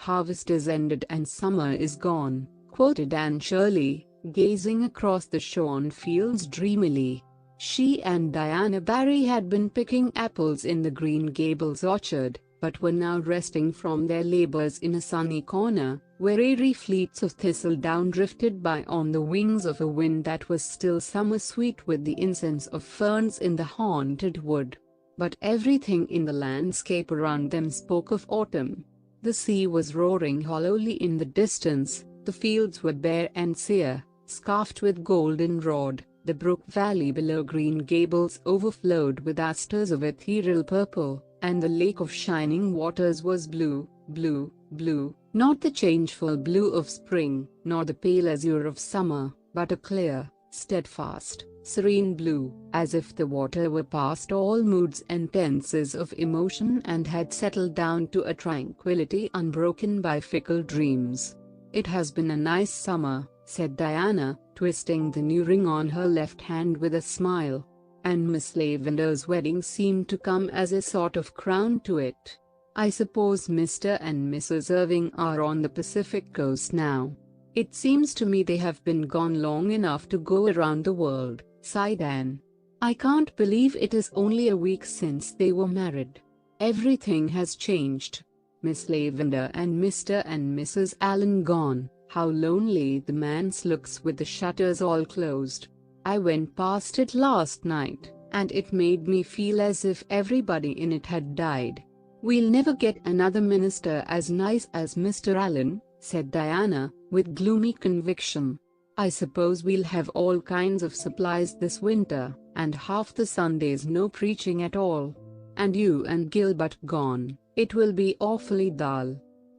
"Harvest is ended and summer is gone," quoted Anne Shirley, gazing across the shorn fields dreamily. She and Diana Barry had been picking apples in the Green Gables orchard, but were now resting from their labors in a sunny corner, where airy fleets of thistledown drifted by on the wings of a wind that was still summer sweet with the incense of ferns in the haunted wood. But everything in the landscape around them spoke of autumn. The sea was roaring hollowly in the distance, the fields were bare and sere, scarfed with goldenrod, the brook valley below Green Gables overflowed with asters of ethereal purple, and the lake of shining waters was blue, blue, blue, not the changeful blue of spring, nor the pale azure of summer, but a clear, steadfast, serene blue, as if the water were past all moods and tenses of emotion and had settled down to a tranquility unbroken by fickle dreams. "It has been a nice summer," said Diana, twisting the new ring on her left hand with a smile. "And Miss Lavender's wedding seemed to come as a sort of crown to it. I suppose Mr. and Mrs. Irving are on the Pacific coast now." "It seems to me they have been gone long enough to go around the world," sighed Anne. "I can't believe it is only a week since they were married. Everything has changed. Miss Lavender and Mr. and Mrs. Allen gone. How lonely the manse looks with the shutters all closed. I went past it last night, and it made me feel as if everybody in it had died." "We'll never get another minister as nice as Mr. Allen," said Diana, with gloomy conviction. "I suppose we'll have all kinds of supplies this winter, and half the Sundays no preaching at all. And you and Gilbert gone, it will be awfully dull."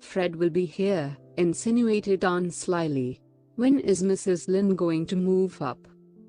"Fred will be here," insinuated Anne slyly. "When is Mrs. Lynn going to move up?"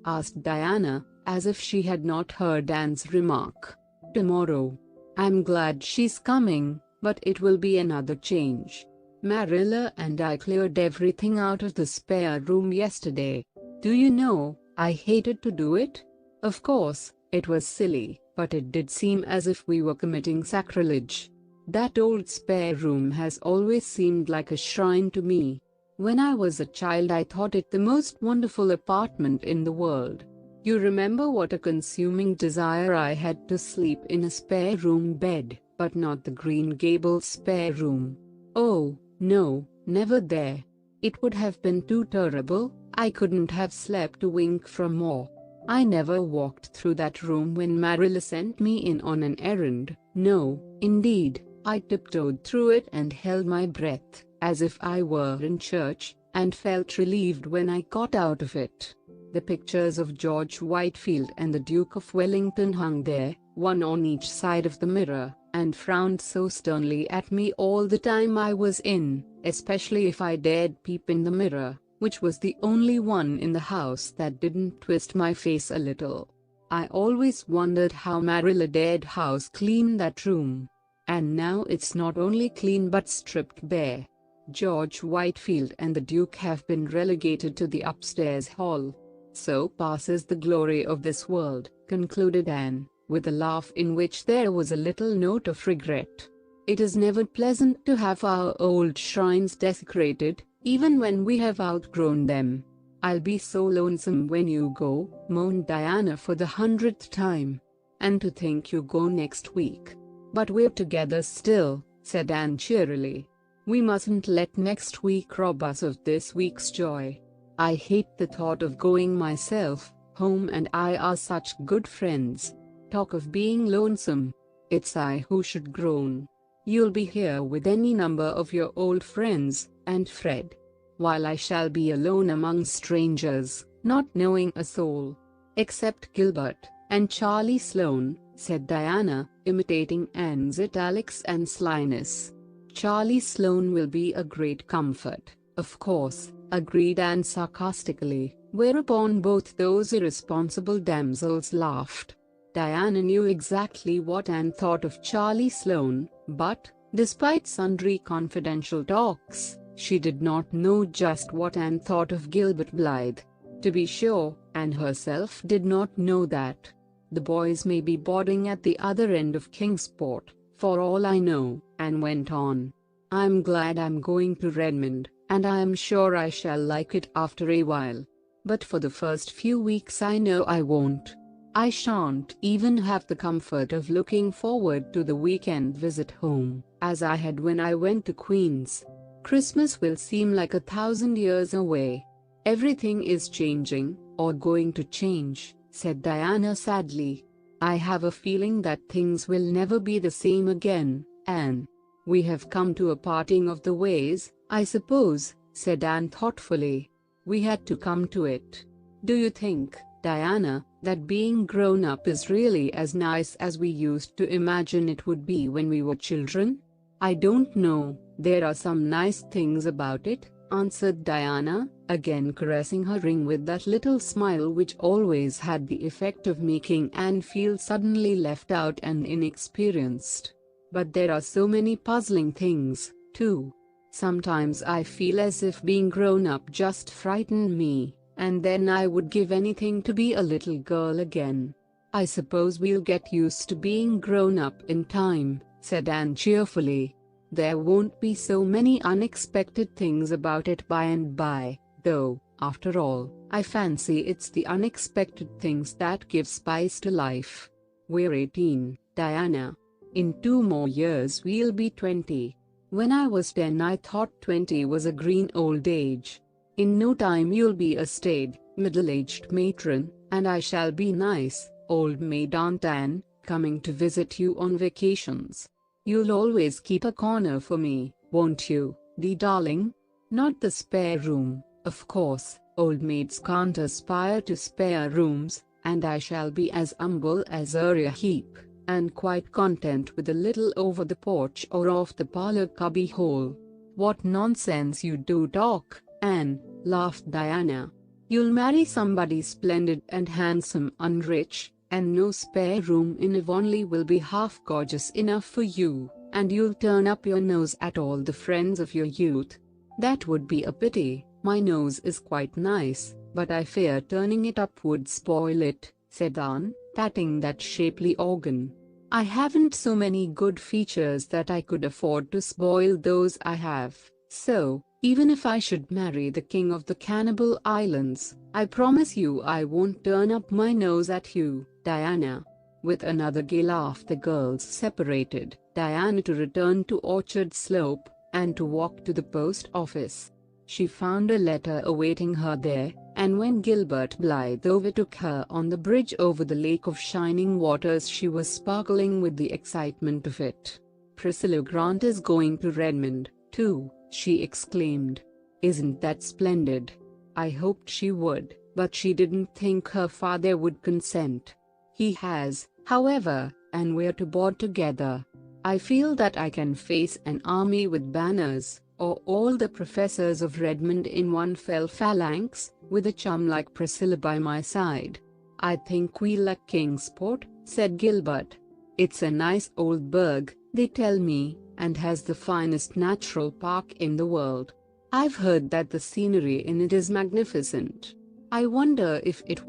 asked Diana, as if she had not heard Anne's remark. "Tomorrow. I'm glad she's coming, but it will be another change. Marilla and I cleared everything out of the spare room yesterday. Do you know, I hated to do it? Of course, it was silly, but it did seem as if we were committing sacrilege. That old spare room has always seemed like a shrine to me. When I was a child I thought it the most wonderful apartment in the world. You remember what a consuming desire I had to sleep in a spare room bed, but not the Green Gables spare room. Oh, no, never there. It would have been too terrible. I couldn't have slept a wink from more. I never walked through that room when Marilla sent me in on an errand. No, indeed. I tiptoed through it and held my breath, as if I were in church, and felt relieved when I got out of it. The pictures of George Whitefield and the Duke of Wellington hung there, one on each side of the mirror, and frowned so sternly at me all the time I was in, especially if I dared peep in the mirror, which was the only one in the house that didn't twist my face a little. I always wondered how Marilla dared house clean that room. And now it's not only clean but stripped bare. George Whitefield and the Duke have been relegated to the upstairs hall. So passes the glory of this world," concluded Anne, with a laugh in which there was a little note of regret. "It is never pleasant to have our old shrines desecrated, even when we have outgrown them." "I'll be so lonesome when you go," moaned Diana for the 100th time. "And to think you go next week." "But we're together still," said Anne cheerily. "We mustn't let next week rob us of this week's joy. I hate the thought of going myself. Home and I are such good friends. Talk of being lonesome. It's I who should groan. You'll be here with any number of your old friends, and Fred, while I shall be alone among strangers, not knowing a soul. Except Gilbert, and Charlie Sloane," said Diana, imitating Anne's italics and slyness. "Charlie Sloane will be a great comfort, of course," agreed Anne sarcastically, whereupon both those irresponsible damsels laughed. Diana knew exactly what Anne thought of Charlie Sloane, but, despite sundry confidential talks, she did not know just what Anne thought of Gilbert Blythe. To be sure, Anne herself did not know that. "The boys may be boarding at the other end of Kingsport, for all I know," Anne went on. I'm glad I'm going to Redmond, and I am sure I shall like it after a while. But for the first few weeks I know I won't. I shan't even have the comfort of looking forward to the weekend visit home, as I had when I went to Queens. Christmas will seem like 1,000 years away. Everything is changing, or going to change, said Diana sadly. I have a feeling that things will never be the same again, Anne. We have come to a parting of the ways, I suppose, said Anne thoughtfully. We had to come to it. Do you think, Diana, that being grown up is really as nice as we used to imagine it would be when we were children? I don't know, there are some nice things about it, answered Diana, again caressing her ring with that little smile which always had the effect of making Anne feel suddenly left out and inexperienced. But there are so many puzzling things, too. Sometimes I feel as if being grown up just frightened me, and then I would give anything to be a little girl again. I suppose we'll get used to being grown up in time, said Anne cheerfully. There won't be so many unexpected things about it by and by, though, after all, I fancy it's the unexpected things that give spice to life. We're 18, Diana. In 2 more years we'll be 20. When I was 10 I thought 20 was a green old age. In no time you'll be a staid, middle-aged matron, and I shall be nice, old maid Aunt Anne, coming to visit you on vacations. You'll always keep a corner for me, won't you, the darling? Not the spare room, of course, old maids can't aspire to spare rooms, and I shall be as humble as Uriah Heep, and quite content with a little over the porch or off the parlor cubby hole. What nonsense you do talk, Anne, laughed Diana. You'll marry somebody splendid and handsome and rich, and no spare room in Avonlea will be half gorgeous enough for you, and you'll turn up your nose at all the friends of your youth. That would be a pity. My nose is quite nice, but I fear turning it up would spoil it, said Anne, patting that shapely organ. I haven't so many good features that I could afford to spoil those I have, so, even if I should marry the king of the Cannibal Islands, I promise you I won't turn up my nose at you, Diana. With another gay laugh the girls separated, Diana to return to Orchard Slope, and to walk to the post office. She found a letter awaiting her there, and when Gilbert Blythe overtook her on the bridge over the Lake of Shining Waters she was sparkling with the excitement of it. Priscilla Grant is going to Redmond, too, she exclaimed. Isn't that splendid? I hoped she would, but she didn't think her father would consent. He has, however, and we're to board together. I feel that I can face an army with banners, or all the professors of Redmond in one fell phalanx, with a chum like Priscilla by my side. I think we'll like Kingsport, said Gilbert. It's a nice old burg, they tell me, and has the finest natural park in the world. I've heard that the scenery in it is magnificent. I wonder if it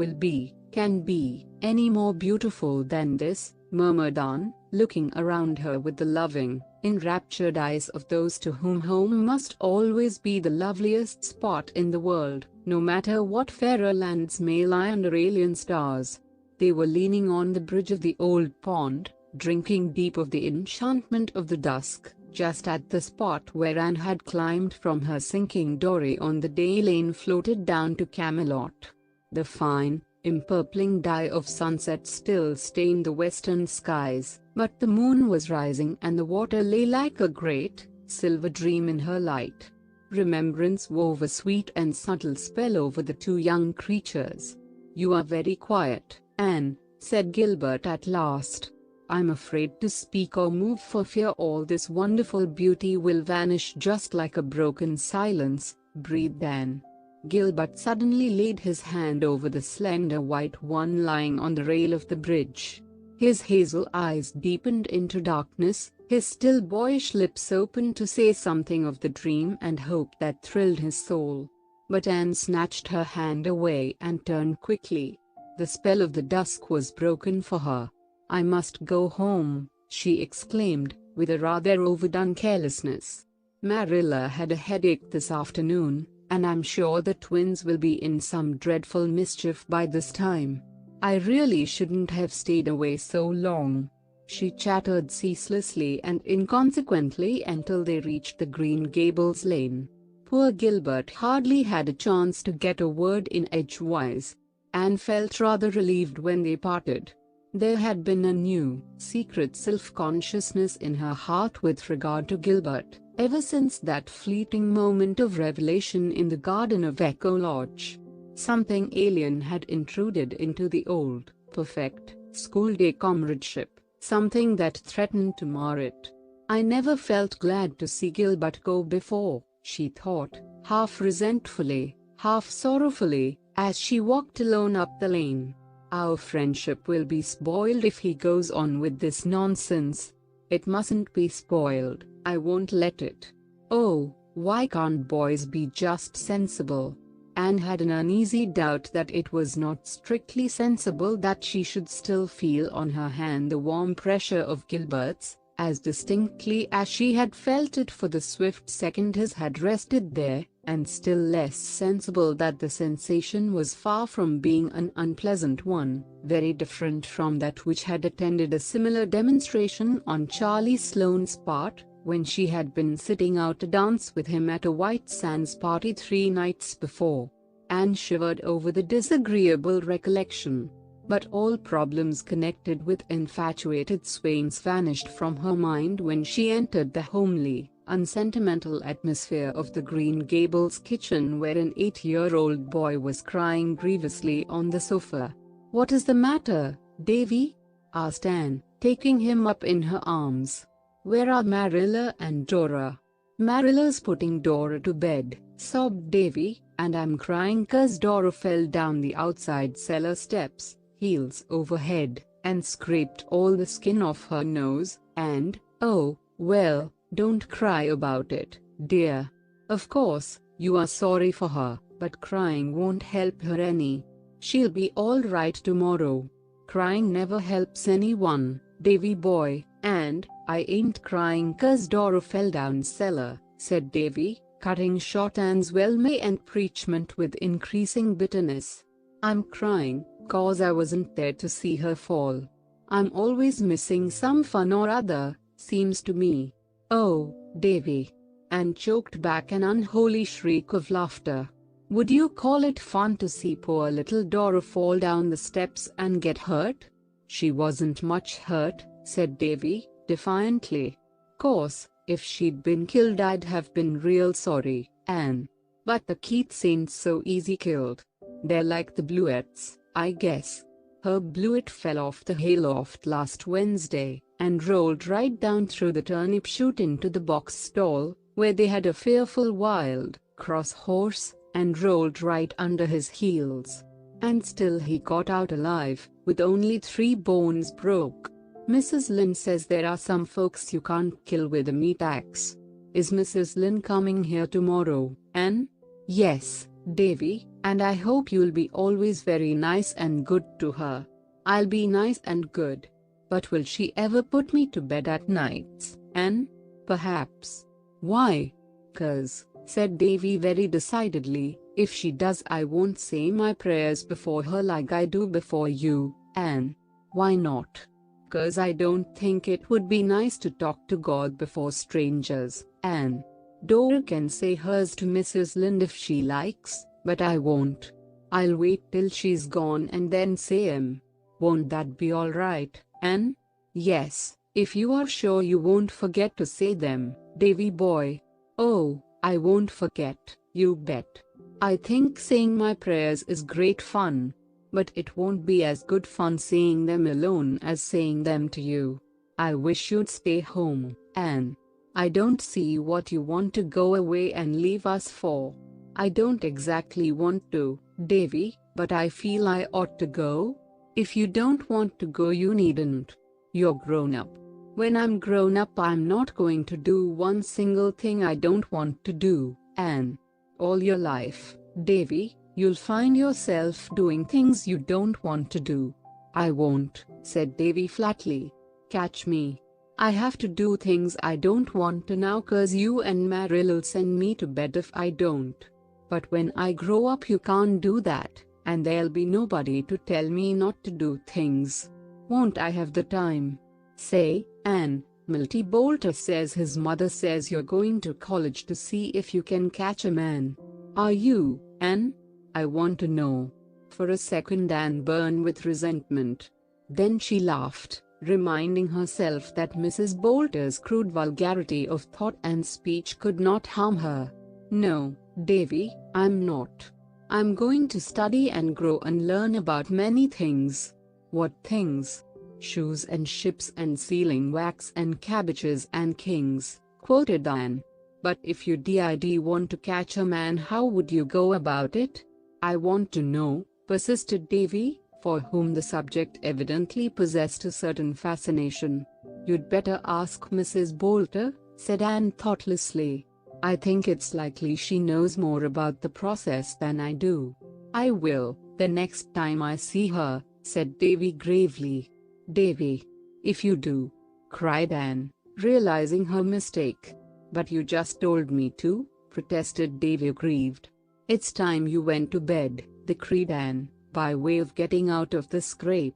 can be, any more beautiful than this, murmured Anne, looking around her with the loving, enraptured eyes of those to whom home must always be the loveliest spot in the world, no matter what fairer lands may lie under alien stars. They were leaning on the bridge of the old pond, drinking deep of the enchantment of the dusk, just at the spot where Anne had climbed from her sinking dory on the day Elaine floated down to Camelot. The fine, empurpling dye of sunset still stained the western skies, but the moon was rising and the water lay like a great, silver dream in her light. Remembrance wove a sweet and subtle spell over the two young creatures. You are very quiet, Anne, said Gilbert at last. I'm afraid to speak or move for fear all this wonderful beauty will vanish just like a broken silence, breathed Anne. Gilbert suddenly laid his hand over the slender white one lying on the rail of the bridge. His hazel eyes deepened into darkness, his still boyish lips opened to say something of the dream and hope that thrilled his soul. But Anne snatched her hand away and turned quickly. The spell of the dusk was broken for her. I must go home, she exclaimed, with a rather overdone carelessness. Marilla had a headache this afternoon, and I'm sure the twins will be in some dreadful mischief by this time. I really shouldn't have stayed away so long. She chattered ceaselessly and inconsequently until they reached the Green Gables lane. Poor Gilbert hardly had a chance to get a word in edgewise. Anne felt rather relieved when they parted. There had been a new, secret self-consciousness in her heart with regard to Gilbert, ever since that fleeting moment of revelation in the garden of Echo Lodge. Something alien had intruded into the old, perfect, school-day comradeship, something that threatened to mar it. I never felt glad to see Gilbert go before, she thought, half resentfully, half sorrowfully, as she walked alone up the lane. Our friendship will be spoiled if he goes on with this nonsense. It mustn't be spoiled, I won't let it. Oh, why can't boys be just sensible? Anne had an uneasy doubt that it was not strictly sensible that she should still feel on her hand the warm pressure of Gilbert's, as distinctly as she had felt it for the swift second his had rested there, and still less sensible that the sensation was far from being an unpleasant one, very different from that which had attended a similar demonstration on Charlie Sloane's part, when she had been sitting out a dance with him at a White Sands party 3 nights before. Anne shivered over the disagreeable recollection. But all problems connected with infatuated swains vanished from her mind when she entered the homely, unsentimental atmosphere of the Green Gables kitchen, where an 8-year-old boy was crying grievously on the sofa. "What is the matter, Davy?" asked Anne, taking him up in her arms. "Where are Marilla and Dora?" "Marilla's putting Dora to bed," sobbed Davy, "and I'm crying 'cause Dora fell down the outside cellar steps, heels over head, and scraped all the skin off her nose, and, oh, well, don't cry about it, dear. Of course, you are sorry for her, but crying won't help her any. She'll be all right tomorrow. Crying never helps anyone, Davy boy, and I ain't crying 'cause Dora fell down cellar," said Davy, cutting short Anne's well-meant preachment with increasing bitterness. "I'm crying 'cause I wasn't there to see her fall. I'm always missing some fun or other, seems to me. Oh, Davy!" Anne choked back an unholy shriek of laughter. "Would you call it fun to see poor little Dora fall down the steps and get hurt?" "She wasn't much hurt," said Davy, defiantly. "Course, if she'd been killed I'd have been real sorry, Anne. But the Keiths ain't so easy killed. They're like the Bluets, I guess. Her Bluet fell off the hayloft last Wednesday, and rolled right down through the turnip chute into the box stall, where they had a fearful wild, cross horse, and rolled right under his heels. And still he got out alive, with only 3 bones broke. Mrs. Lynde says there are some folks you can't kill with a meat axe. Is Mrs. Lynde coming here tomorrow, Anne?" "Yes, Davy, and I hope you'll be always very nice and good to her." "I'll be nice and good. But will she ever put me to bed at nights, Anne?" "Perhaps." "Why?" "'Cause," said Davy very decidedly, "if she does I won't say my prayers before her like I do before you, Anne." "Why not?" "'Cause I don't think it would be nice to talk to God before strangers, Anne. Dora can say hers to Mrs. Lynde if she likes, but I won't. I'll wait till she's gone and then say 'em. Won't that be all right, Anne?" "Yes, if you are sure you won't forget to say them, Davy boy." "Oh, I won't forget, you bet. I think saying my prayers is great fun. But it won't be as good fun saying them alone as saying them to you. I wish you'd stay home, Anne. I don't see what you want to go away and leave us for." "I don't exactly want to, Davy, but I feel I ought to go." "If you don't want to go you needn't. You're grown up. When I'm grown up I'm not going to do one single thing I don't want to do, Anne. All your life, Davy, you'll find yourself doing things you don't want to do." "I won't," said Davy flatly. "Catch me." I have to do things I don't want to now 'cause you and Marill'll send me to bed if I don't. But when I grow up you can't do that, and there'll be nobody to tell me not to do things. Won't I have the time? Say, Anne, Milty Boulter says his mother says you're going to college to see if you can catch a man. Are you, Anne? I want to know. For a second Anne burned with resentment. Then she laughed, reminding herself that Mrs. Boulter's crude vulgarity of thought and speech could not harm her. No, Davy, I'm not. I'm going to study and grow and learn about many things. What things? Shoes and ships and sealing wax and cabbages and kings, quoted Anne. But if you did want to catch a man, how would you go about it? I want to know, persisted Davy, for whom the subject evidently possessed a certain fascination. You'd better ask Mrs. Boulter, said Anne thoughtlessly. I think it's likely she knows more about the process than I do. I will, the next time I see her, said Davy gravely. Davy. If you do, cried Anne, realizing her mistake. But you just told me to, protested Davy aggrieved. It's time you went to bed, decreed Anne, by way of getting out of the scrape.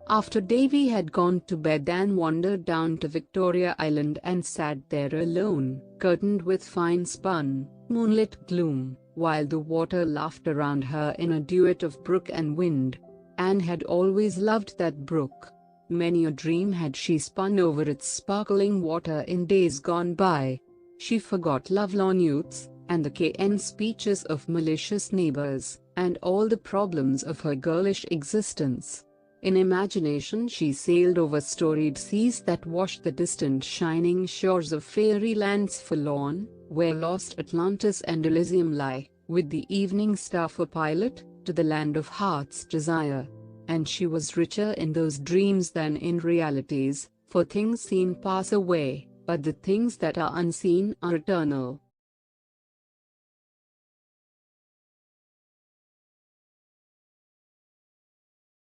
After Davy had gone to bed, Anne wandered down to Victoria Island and sat there alone, curtained with fine spun, moonlit gloom, while the water laughed around her in a duet of brook and wind. Anne had always loved that brook. Many a dream had she spun over its sparkling water in days gone by. She forgot lovelorn youths, and the cayenne speeches of malicious neighbors, and all the problems of her girlish existence. In imagination she sailed over storied seas that washed the distant shining shores of fairy lands forlorn, where lost Atlantis and Elysium lie, with the evening star for pilot, to the land of heart's desire. And she was richer in those dreams than in realities, for things seen pass away, but the things that are unseen are eternal.